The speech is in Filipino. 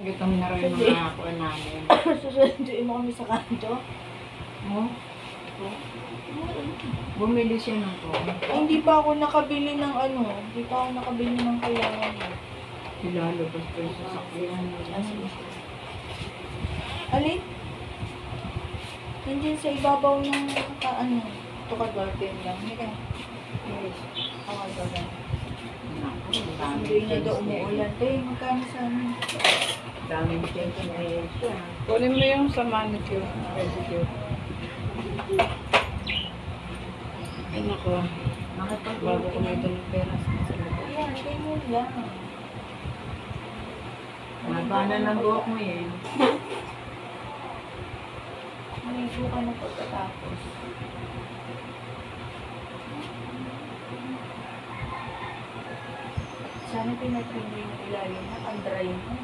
Gutom na rin mga ako namin. Susunduin mo kami sa kanto. Oh? Bumili siya ng ko. Ay, hindi pa ako nakabili ng ano. Hindi pa ako nakabili ng kailangan mo. Ilalabas ko yung sasakyan. Alin? Nandiyan sa ibabaw ng ano. Ito ka garden lang. Hindi ka. Yes. Ako garden. Hindi na daw umuulan. Magkano sa amin? Daming chicken eh siya. Kunin mo yung sa manicure. Pedicure. Ay nako. Bago ko na ito ng pera. Ayan, kay mo lang. Mabana ng buhok mo eh. Maligo ka na pagkatapos. Sana pinag-clean yung ilalim na. Ang dry mo.